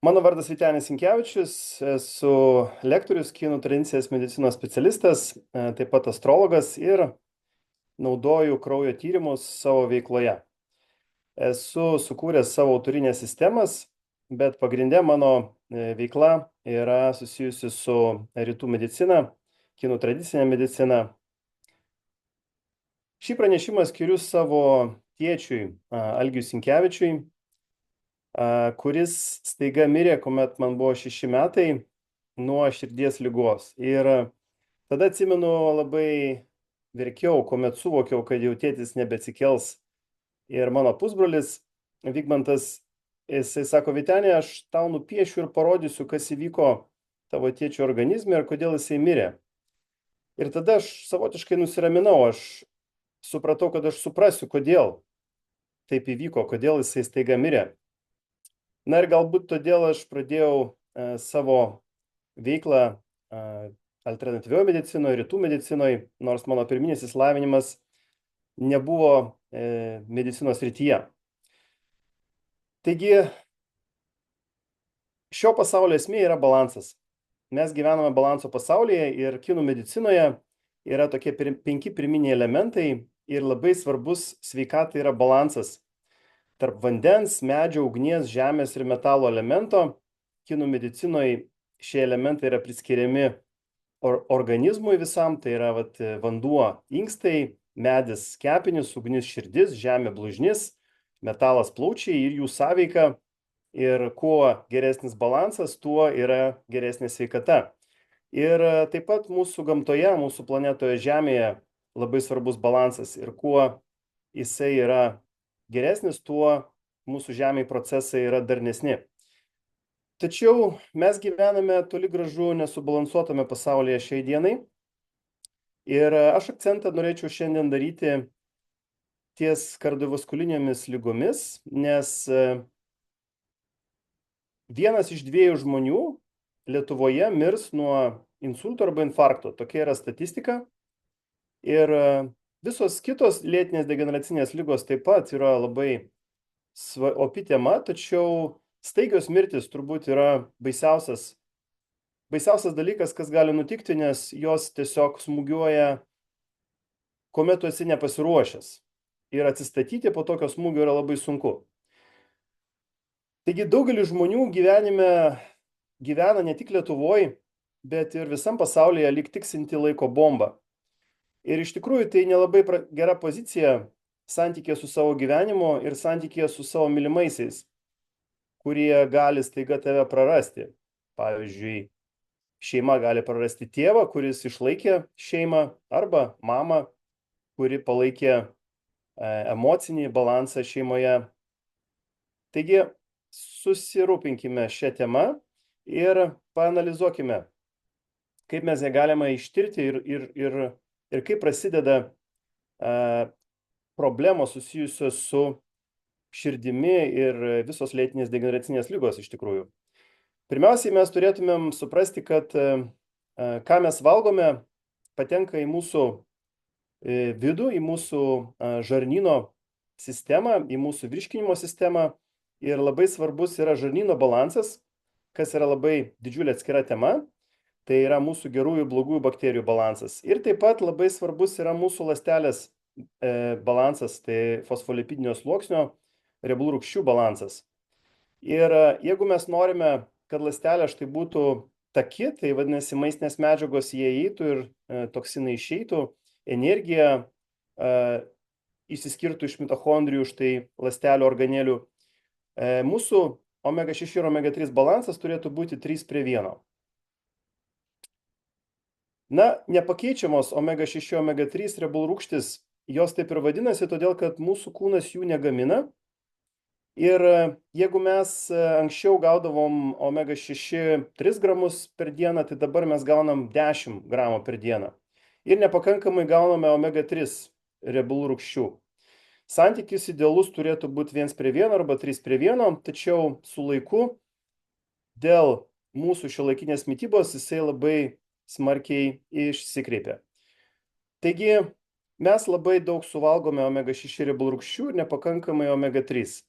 Mano vardas Vytenis Sinkevičius, esu lektorius, kinų tradicinės medicinos specialistas, taip pat astrologas ir naudoju kraujo tyrimus savo veikloje. Esu sukūręs savo autorinės sistemas, bet pagrindė mano veikla yra susijusi su rytų medicina, kinų tradicinė medicina. Šį pranešimą skiriu savo tėčiui Algiui Sinkevičiui, kuris staiga mirė, kuomet man buvo 6 metai nuo širdies ligos. Ir tada atsimenu labai verkiau, kuomet suvokiau, kad jau tėtis nebeatsikels. Ir mano pusbrolis Vygmantas, jisai sako: Vytenė, aš tau nupiešiu ir parodysiu, kas įvyko tavo tėčio organizme ir kodėl jisai mirė. Ir tada aš savotiškai nusiraminau, aš supratau, kad aš suprasiu, kodėl taip įvyko, kodėl jisai staiga mirė. Na ir galbūt todėl aš pradėjau savo veiklą alternatyvioje medicinoje, rytų medicinoje, nors mano pirminis išsilavinimas nebuvo medicinos srityje. Taigi, šio pasaulio esmė yra balansas. Mes gyvename balanso pasaulyje ir kinų medicinoje yra tokie 5 pirminiai elementai ir labai svarbus sveikatai yra balansas tarp vandens, medžio, ugnies, žemės ir metalo elemento. Kinų medicinoje šie elementai yra priskiriami organizmui visam, tai yra vanduo inkstai, medis kepenys, ugnis širdis, žemė blužnis, metalas plaučiai ir jų sąveika. Ir kuo geresnis balansas, tuo yra geresnė sveikata. Ir taip pat mūsų gamtoje, mūsų planetoje Žemėje labai svarbus balansas. Ir kuo jisai yra geresnis, tuo mūsų Žemėje procesai yra darnesni. Tačiau mes gyvename toli gražu nesubalansuotame pasaulyje šiai dienai. Ir aš akcentą norėčiau šiandien daryti ties kardiovaskulinėmis ligomis, nes vienas iš 2 žmonių Lietuvoje mirs nuo insulto arba infarkto. Tokia yra statistika. Ir visos kitos lėtinės degeneracinės ligos taip pat yra labai opi tema, tačiau staigios mirtis turbūt yra baisiausias dalykas, kas gali nutikti, nes jos tiesiog smūgiuoja, kuomet tu esi nepasiruošęs. Ir atsistatyti po tokio smūgio yra labai sunku. Taigi daugelis žmonių gyvenime gyvena ne tik Lietuvoje, bet ir visam pasaulyje lyg tiksinti laiko bomba. Ir iš tikrųjų tai nelabai gera pozicija santykė su savo gyvenimu ir santykė su savo mylimaisiais, kurie gali staiga tave prarasti. Pavyzdžiui, šeima gali prarasti tėvą, kuris išlaikė šeimą, arba mamą, kuri palaikė emocinį balansą šeimoje. Taigi, susirūpinkime šią temą ir paanalizuokime, kaip mes ją galime ištirti ir kaip prasideda problemos susijusios su širdimi ir visos lėtinės degeneracinės ligos iš tikrųjų. Pirmiausiai mes turėtumėm suprasti, kad ką mes valgome, patenka į mūsų vidų, į mūsų žarnyno sistemą, į mūsų virškinimo sistemą. Ir labai svarbus yra žarnyno balansas, kas yra labai didžiulė atskira tema. Tai yra mūsų gerųjų ir blogųjų bakterijų balansas. Ir taip pat labai svarbus yra mūsų ląstelės balansas, tai fosfolipidinio sluoksnio riebalų rūgščių balansas. Ir jeigu mes norime, kad ląstelė štai būtų taki, tai vadinasi maistinės medžiagos įeitų ir toksinai išeitų, energija išsiskirtų iš mitochondrijų, štai ląstelių organelių. Mūsų omega-6 ir omega-3 balansas turėtų būti 3:1. Na, nepakeičiamos omega-6, omega-3 riebalų rūgštys, jos taip ir vadinasi, todėl kad mūsų kūnas jų negamina. Ir jeigu mes anksčiau gaudavom omega-6 3 gramus per dieną, tai dabar mes gaunam 10 gramų per dieną. Ir nepakankamai gauname omega-3 riebalų rūgščių. Santykis idealus turėtų būti 1:1 arba 3:1, tačiau su laiku dėl mūsų šiuolaikinės mitybos jisai labai smarkiai išsikreipia. Taigi mes labai daug suvalgome omega-6 riebalų rūgščių ir nepakankamai omega-3.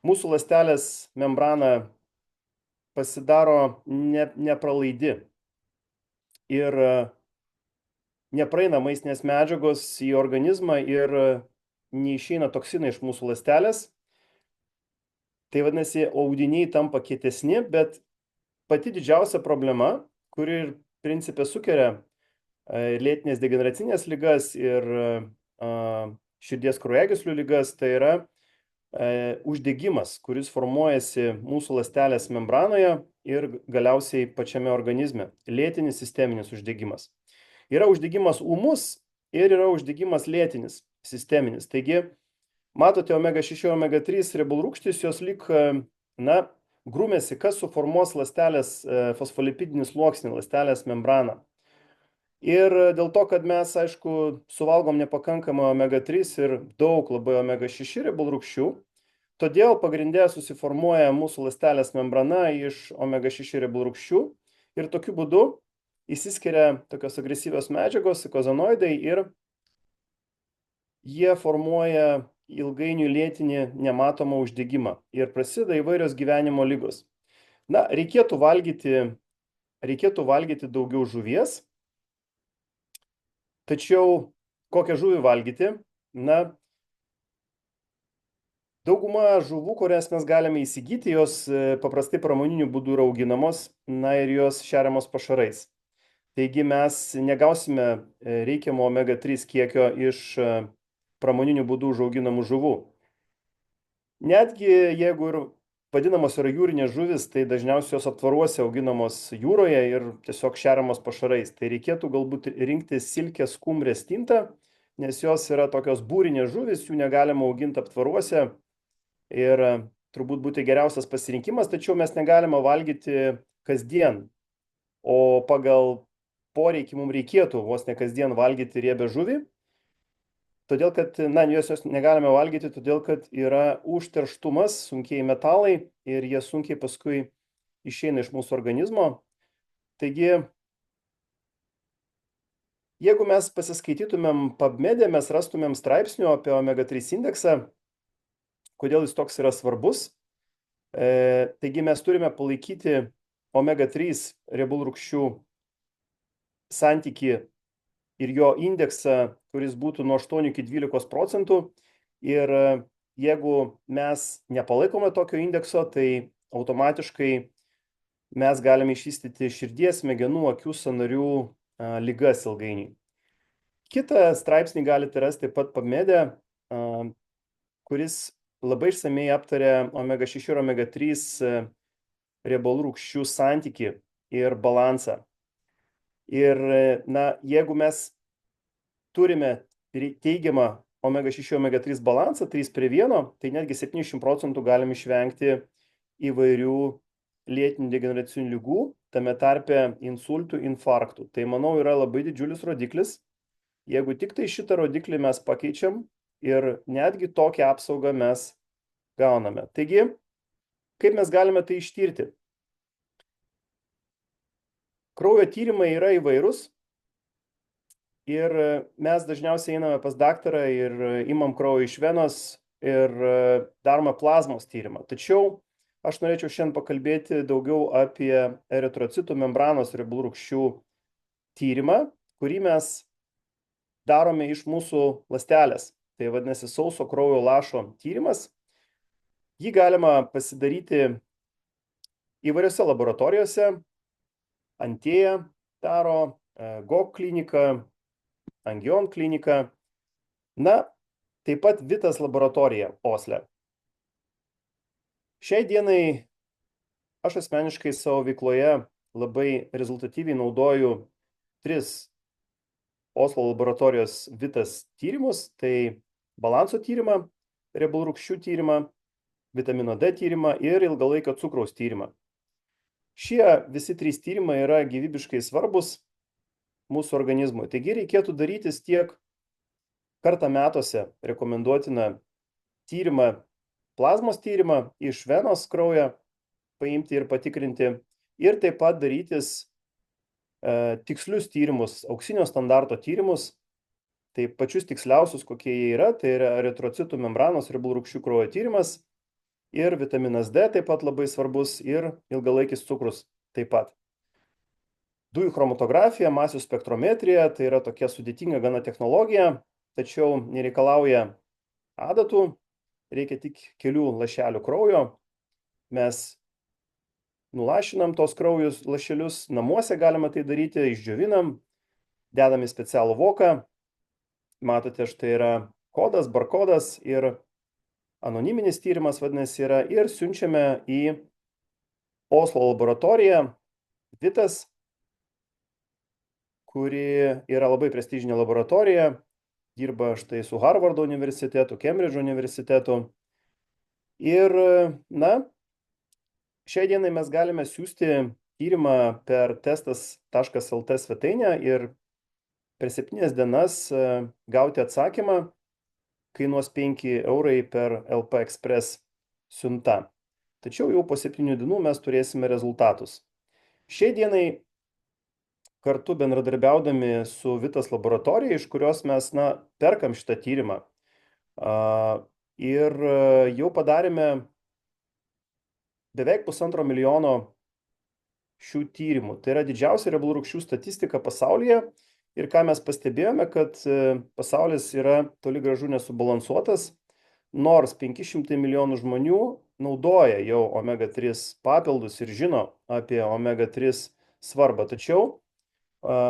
Mūsų ląstelės membrana pasidaro nepralaidi ir nepraeina maistinės medžiagos į organizmą ir neišeina toksinai iš mūsų ląstelės. Tai vadinasi, audiniai tampa kietesni, bet pati didžiausia problema, kuri ir principė sukelia lėtinės degeneracinės ligas ir širdies kraujagyslių ligas, tai yra uždegimas, kuris formuojasi mūsų ląstelės membranoje ir galiausiai pačiame organizme. Lėtinis sisteminis uždegimas. Yra uždegimas ūmus ir yra uždegimas lėtinis, sisteminis. Taigi, matote, omega-6 ir omega-3 riebalų rūgštys, jos lyg, grūmėsi, kas suformuos ląstelės fosfolipidinį sluoksnį, ląstelės membraną. Ir dėl to, kad mes, aišku, suvalgom nepakankamai omega-3 ir daug labai omega-6 riebalų rūgščių, todėl pagrindė susiformuoja mūsų ląstelės membrana iš omega-6 riebalų rūgščių ir tokiu būdu išsiskiria tokios agresyvios medžiagos, ikozanoidai, ir jie formuoja ilgainiui lėtinį nematomą uždegimą ir prasideda įvairios gyvenimo ligos. Reikėtų valgyti daugiau žuvies. Tačiau kokią žuvį valgyti? Dauguma žuvų, kurias mes galime įsigyti, jos paprastai pramoniniu būdu yra auginamos, ir jos šeriamos pašarais. Taigi mes negausime reikiamo omega-3 kiekio iš pramoniniu būdu užauginamų žuvų. Netgi jeigu ir vadinamos yra jūrinės žuvis, tai dažniausiai jos aptvaruose auginamos jūroje ir tiesiog šeriamos pašarais. Tai reikėtų galbūt rinkti silkės skumbrės tintą, nes jos yra tokios būrinės žuvis, jų negalima auginti aptvaruose ir turbūt būtų geriausias pasirinkimas, tačiau mes negalime valgyti kasdien, o pagal poreikį mums reikėtų vos ne kasdien valgyti riebę žuvį. Todėl, kad, jos negalime valgyti, todėl, kad yra užterštumas, sunkieji metalai ir jie sunkiai paskui išeina iš mūsų organizmo. Taigi, jeigu mes pasiskaitytumėm PubMed'e, mes rastumėm straipsnių apie omega-3 indeksą, kodėl jis toks yra svarbus. Taigi, mes turime palaikyti omega-3 riebalų rūgščių santykį ir jo indeksą, kuris būtų nuo 8 iki 12%. Ir jeigu mes nepalaikome tokio indekso, tai automatiškai mes galime išvystyti širdies, smegenų, akių sąnarių ligas ilgainiui. Kitą straipsnį galite rasti taip pat PubMed'e, kuris labai išsamiai aptarė omega-6 ir omega-3 riebalų rūgščių santykį ir balansą. Ir, jeigu mes turime teigiamą omega-6 ir omega-3 balansą, 3:1, tai netgi 70% galim išvengti įvairių lėtinių degeneracinių ligų, tame tarpe insultų, infarktų. Tai, manau, yra labai didžiulis rodiklis. Jeigu tik tai šitą rodiklį mes pakeičiam ir netgi tokią apsaugą mes gauname. Taigi, kaip mes galime tai ištirti? Kraujo tyrimai yra įvairūs ir mes dažniausiai einame pas daktarą ir imam kraujo iš venos ir darome plazmos tyrimą. Tačiau aš norėčiau šiandien pakalbėti daugiau apie eritrocitų membranos riebalų rūgščių tyrimą, kurį mes darome iš mūsų ląstelės. Tai vadinasi sauso kraujo lašo tyrimas. Jį galima pasidaryti įvairiose laboratorijose. Antėja daro, GOG klinika, Angion klinika, taip pat Vitas laboratorija Osle. Šiai dienai aš asmeniškai savo veikloje labai rezultatyviai naudoju 3 Oslo laboratorijos Vitas tyrimus, tai balanso tyrimą, riebalų rūgščių tyrimą, vitamino D tyrimą ir ilgalaikio cukraus tyrimą. Šie visi 3 tyrimai yra gyvybiškai svarbus mūsų organizmui. Taigi reikėtų darytis tiek kartą metuose rekomenduotina tyrimą, plazmos tyrimą iš venos kraują paimti ir patikrinti ir taip pat darytis tikslius tyrimus, auksinio standarto tyrimus, tai pačius tiksliausius, kokie jie yra, tai yra eritrocitų membranos riebalų rūgščių kraujo tyrimas ir vitaminas D taip pat labai svarbus ir ilgalaikis cukrus taip pat. Dujų chromatografija, masių spektrometrija, tai yra tokia sudėtinga gana technologija, tačiau nereikalauja adatų, reikia tik kelių lašelių kraujo. Mes nulašinam tos kraujus lašelius, namuose galima tai daryti, išdžiovinam, dedam į specialų voką. Matote, štai yra kodas, barkodas ir anoniminis tyrimas, vadinasi, yra ir siunčiame į Oslo laboratoriją, Vitas, kuri yra labai prestižinė laboratorija, dirba štai su Harvardo universitetu, Kembridžo universitetu. Ir, na, šiai dienai mes galime siūsti tyrimą per testas.lt svetainę ir per 7 dienas gauti atsakymą, kainuos 5 eurai per LP Express siunta. Tačiau jau po 7 dienų mes turėsime rezultatus. Šiai dienai kartu bendradarbiaudami su Vitas laboratorija, iš kurios mes perkam šitą tyrimą. Ir jau padarėme beveik 1,5 milijono šių tyrimų. Tai yra didžiausia riebalų rūgščių statistika pasaulyje. Ir ką mes pastebėjome, kad pasaulis yra toli gražu nesubalansuotas, nors 500 milijonų žmonių naudoja jau omega-3 papildus ir žino apie omega-3 svarbą. Tačiau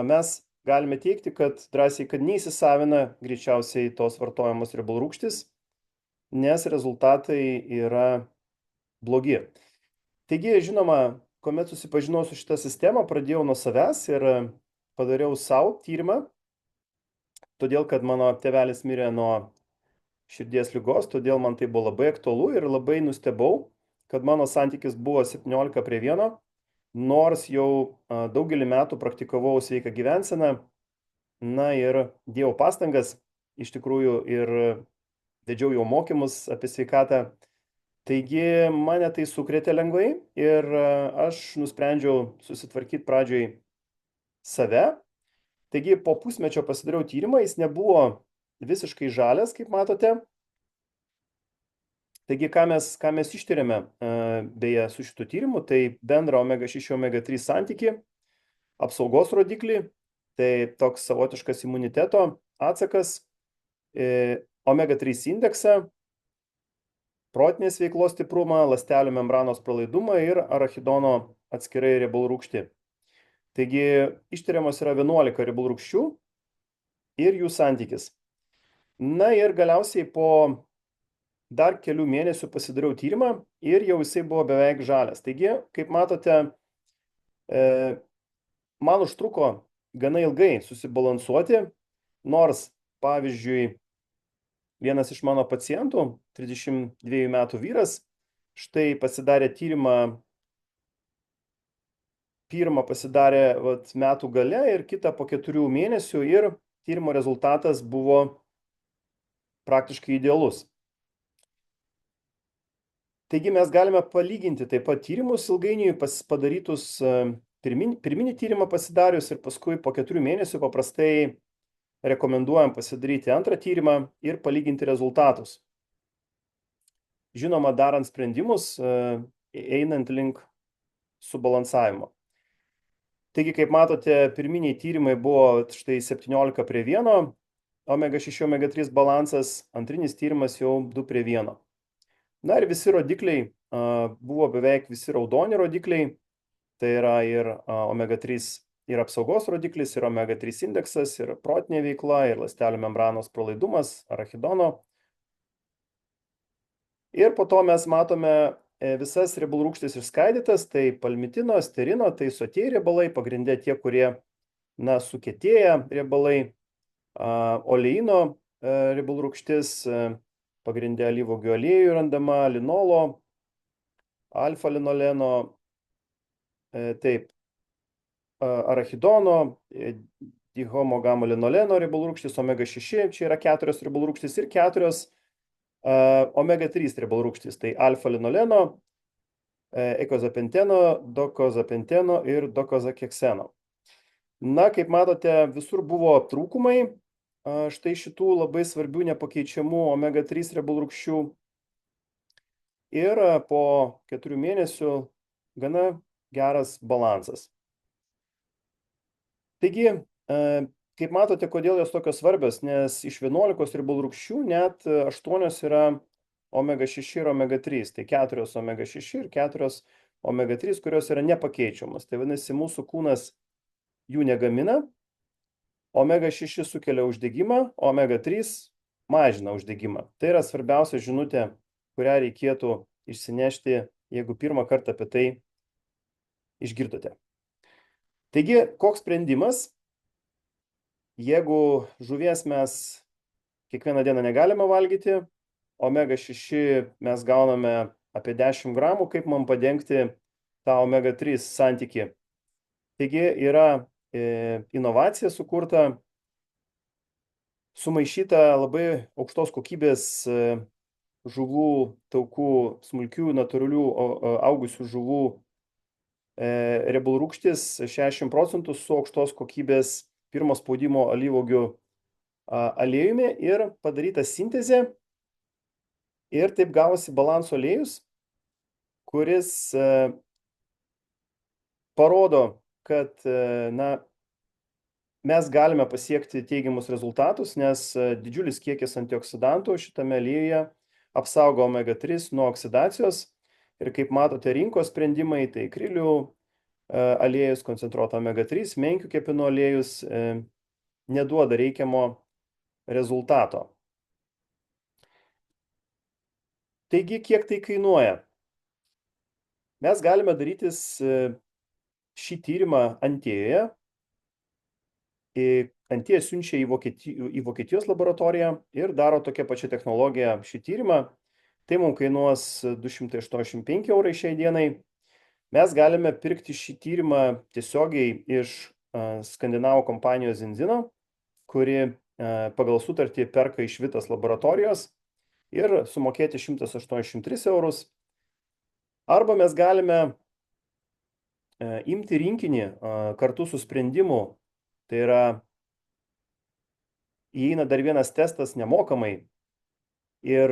mes galime teigti, kad drąsiai, kad neįsisavina greičiausiai tos vartojamos riebalų rūgštys, nes rezultatai yra blogi. Taigi, žinoma, kuomet susipažinau su šitą sistemą, pradėjau nuo savęs ir padariau savo tyrimą, todėl kad mano tėvelis mirė nuo širdies ligos, todėl man tai buvo labai aktualu ir labai nustebau, kad mano santykis buvo 17:1, nors jau daugelį metų praktikavau sveiką gyvenseną, ir dėjau pastangas, iš tikrųjų, ir vedžiau jau mokymus apie sveikatą. Taigi mane tai sukrėtė lengvai ir aš nusprendžiau susitvarkyti pradžioj save. Taigi po pusmečio pasidariau tyrimą, jis nebuvo visiškai žalias, kaip matote. Taigi, ką mes ištyrėme beje su šitu tyrimu, tai bendrą omega-6, omega-3 santykį, apsaugos rodiklį, tai toks savotiškas imuniteto atsakas, omega-3 indeksą, protinės veiklos stiprumą, ląstelių membranos pralaidumą ir arachidono atskirai riebalų rūgštį. Taigi, ištiriamos yra 11 riebalų rūgščių ir jų santykis. Ir galiausiai po dar kelių mėnesių pasidariau tyrimą ir jau jisai buvo beveik žalias. Taigi, kaip matote, man užtruko gana ilgai susibalansuoti, nors, pavyzdžiui, vienas iš mano pacientų, 32 metų vyras, štai pasidarė tyrimą, pirmą pasidarė metų gale ir kitą po 4 mėnesių ir tyrimo rezultatas buvo praktiškai idealus. Taigi mes galime palyginti taip pat tyrimus ilgainiui padarytus pirminį tyrimą pasidarius ir paskui po 4 mėnesių paprastai rekomenduojam pasidaryti antrą tyrimą ir palyginti rezultatus. Žinoma, darant sprendimus, einant link subalansavimo. Taigi, kaip matote, pirminiai tyrimai buvo štai 17:1, omega-6, omega-3 balansas, antrinis tyrimas jau 2:1. Ir visi rodikliai buvo beveik visi raudoni rodikliai, tai yra ir omega-3 ir apsaugos rodiklis, ir omega-3 indeksas, ir protinė veikla, ir ląstelių membranos pralaidumas, arachidono. Ir po to mes matome visas riebalų rūgštis išskaidytas, tai palmitino, sterino, tai sotieji riebalai, pagrindė tie, kurie, sukietėję riebalai, oleino riebalų rūgštis, pagrindė alyvuogių aliejų randama, linolo, alfa-linoleno, taip, arachidono, dihomogamolinoleno riebalų rūgštis, omega-6, čia yra 4 riebalų rūgštis ir 4 omega-3 riebalų rūgštis, tai alfa-linoleno, eikozapenteno, dokozapenteno ir dokozakekseno. Kaip matote, visur buvo trūkumai štai šitų labai svarbių nepakeičiamų omega-3 riebalų rūgščių. ir po 4 mėnesių gana geras balansas. Taigi, kaip matote, kodėl jos tokios svarbios, nes iš 11 riebalų rūgščių net 8 yra omega 6 ir omega 3, tai 4 omega 6 ir 4 omega 3, kurios yra nepakeičiamos. Tai vadinasi, mūsų kūnas jų negamina, omega 6 sukelia uždegimą, omega 3 mažina uždegimą. Tai yra svarbiausia žinutė, kurią reikėtų išsinešti, jeigu pirmą kartą apie tai išgirdote. Taigi, koks sprendimas? Jeigu žuvies mes kiekvieną dieną negalime valgyti, omega 6 mes gauname apie 10 gramų, kaip man padengti tą omega 3 santykį. Taigi yra inovacija sukurta, sumaišyta labai aukštos kokybės žuvų taukų, smulkių, natūralių augusių žuvų riebalų rūgštis 60% su aukštos kokybės pirmo spaudimo alyvuogių aliejumi ir padaryta sintezė ir taip gavosi balanso aliejus, kuris parodo, kad mes galime pasiekti teigiamus rezultatus, nes didžiulis kiekis antioksidantų šitame aliejuje apsaugo omega 3 nuo oksidacijos ir kaip matote rinkos sprendimai, tai krilių aliejus, koncentruota omega 3, menkių kepinų aliejus neduoda reikiamo rezultato. Taigi, kiek tai kainuoja? Mes galime darytis šį tyrimą Antėjoje. Antėja siunčia į Vokietijos laboratoriją ir daro tokią pačią technologiją šį tyrimą. Tai mums kainuos 285 eurai šiai dienai. Mes galime pirkti šį tyrimą tiesiogiai iš skandinavų kompanijos Zinzino, kuri pagal sutartį perka iš Vitas laboratorijos ir sumokėti 183 eurus. Arba mes galime imti rinkinį kartu su sprendimu. Tai yra, įeina dar vienas testas nemokamai ir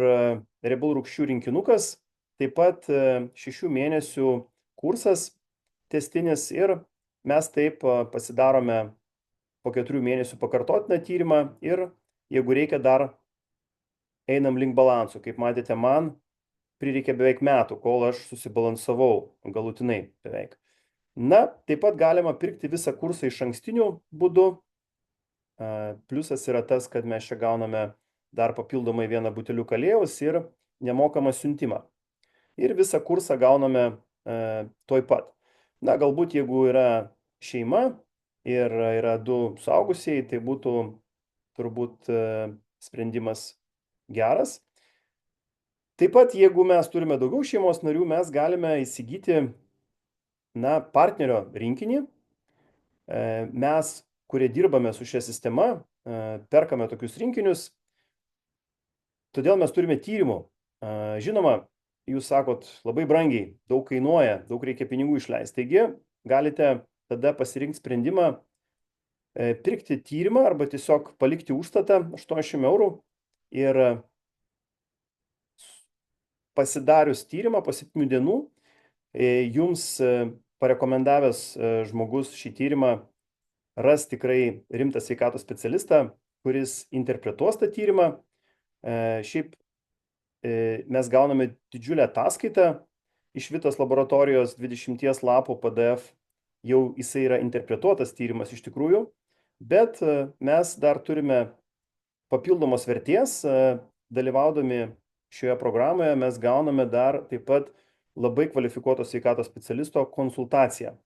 riebalų rūgščių rinkinukas, taip pat 6 mėnesių kursas testinis ir mes taip pasidarome po 4 mėnesių pakartotiną tyrimą ir jeigu reikia dar einam link balansų. Kaip matėte, man prireikė beveik metų, kol aš susibalansavau galutinai beveik. Na, taip pat galima pirkti visą kursą iš ankstinių būdų. Pliusas yra tas, kad mes čia gauname dar papildomai vieną buteliuką aliejaus ir nemokamą siuntimą. Ir visą kursą gauname toj pat. Na, galbūt jeigu yra šeima ir yra 2 suaugusieji, tai būtų turbūt sprendimas geras. Taip pat, jeigu mes turime daugiau šeimos narių, mes galime įsigyti partnerio rinkinį. Mes, kurie dirbame su šia sistema, perkame tokius rinkinius, todėl mes turime tyrimų. Žinoma, jūs sakot, labai brangiai, daug kainuoja, daug reikia pinigų išleisti. Taigi, galite tada pasirinkti sprendimą pirkti tyrimą arba tiesiog palikti užstatą 80 eurų ir pasidarius tyrimą po 7 dienų, jums parekomendavęs žmogus šį tyrimą ras tikrai rimtą sveikatos specialistą, kuris interpretuos tą tyrimą. Šiaip mes gauname didžiulę ataskaitą iš Vitos laboratorijos 20 lapų PDF, jau jisai yra interpretuotas tyrimas iš tikrųjų, bet mes dar turime papildomos vertės, dalyvaudami šioje programoje mes gauname dar taip pat labai kvalifikuoto sveikatos specialisto konsultaciją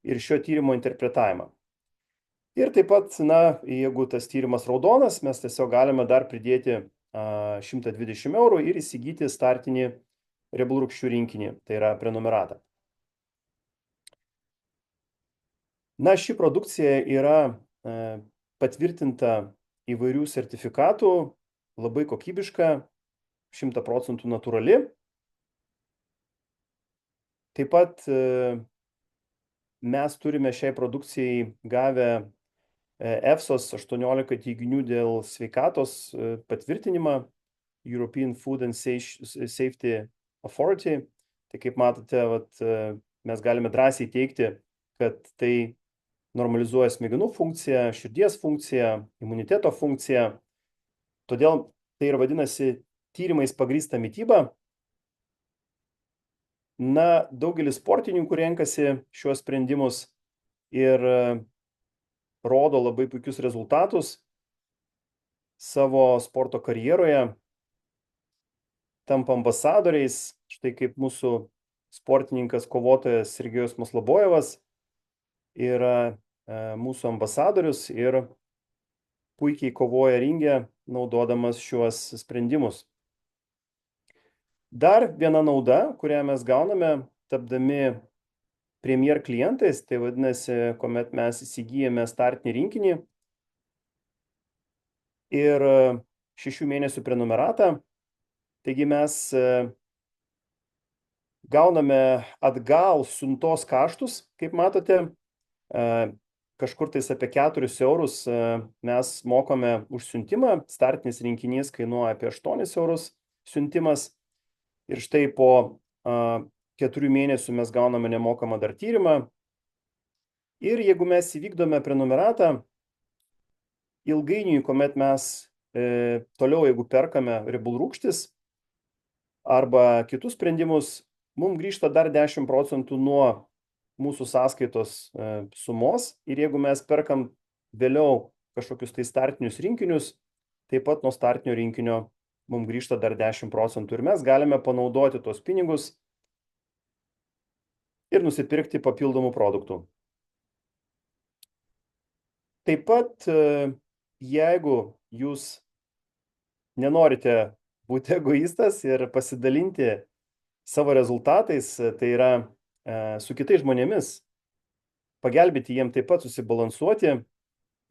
ir šio tyrimo interpretavimą. Ir taip pat, jeigu tas tyrimas raudonas, mes tiesiog galime dar pridėti 120 eurų ir įsigyti startinį riebalų rūgščių rinkinį, tai yra prenumeratą. Na, ši produkcija yra patvirtinta įvairių sertifikatų, labai kokybiška, 100% natūrali. Taip pat mes turime šiai produkcijai gavę EFSOS 18 teiginių dėl sveikatos patvirtinimą. European Food and Safety Authority. Tai kaip matote, mes galime drąsiai teigti, kad tai normalizuoja smegenų funkciją, širdies funkciją, imuniteto funkciją. Todėl tai ir vadinasi tyrimais pagrįsta mityba. Na, daugelis sportininkų renkasi šiuos sprendimus ir rodo labai puikius rezultatus savo sporto karjeroje, tampa ambasadoriais, štai kaip mūsų sportininkas kovotojas Sergejus Maslobojevas yra mūsų ambasadorius ir puikiai kovoja ringe, naudodamas šiuos sprendimus. Dar viena nauda, kurią mes gauname, tapdami Premier klientais, tai vadinasi, kuomet mes įsigijame startinį rinkinį ir 6 mėnesių prenumeratą, taigi mes gauname atgal siuntos kaštus, kaip matote, kažkur tais apie 4 eurus mes mokame už siuntimą, startinis rinkinys kainuoja apie 8 eurus siuntimas ir štai po 4 mėnesių mes gauname nemokamą dar tyrimą. Ir jeigu mes įvykdome prenumeratą, ilgainiui, kuomet mes toliau, jeigu perkame riebalrūgštis arba kitus sprendimus, mums grįžta dar 10% nuo mūsų sąskaitos sumos. Ir jeigu mes perkam vėliau kažkokius tai startinius rinkinius, taip pat nuo startinio rinkinio mums grįžta dar 10% ir mes galime panaudoti tos pinigus ir nusipirkti papildomų produktų. Taip pat, jeigu jūs nenorite būti egoistas ir pasidalinti savo rezultatais, tai yra su kitais žmonėmis, pagelbėti jiem taip pat susibalansuoti,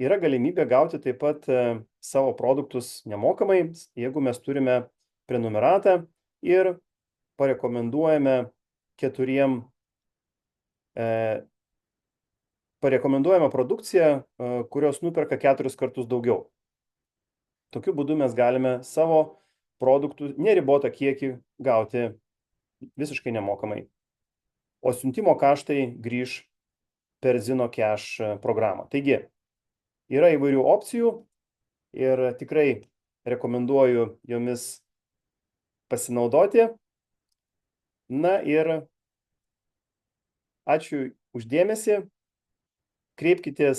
yra galimybė gauti taip pat savo produktus nemokamai, jeigu mes turime prenumeratą ir parekomenduojame produkciją, kurios nuperka 4 kartus daugiau. Tokiu būdu mes galime savo produktų neribotą kiekį gauti visiškai nemokamai. O siuntimo kaštai grįž per Zino-Cash programą. Taigi, yra įvairių opcijų ir tikrai rekomenduoju jomis pasinaudoti. Na ir ačiū už dėmesį. Kreipkitės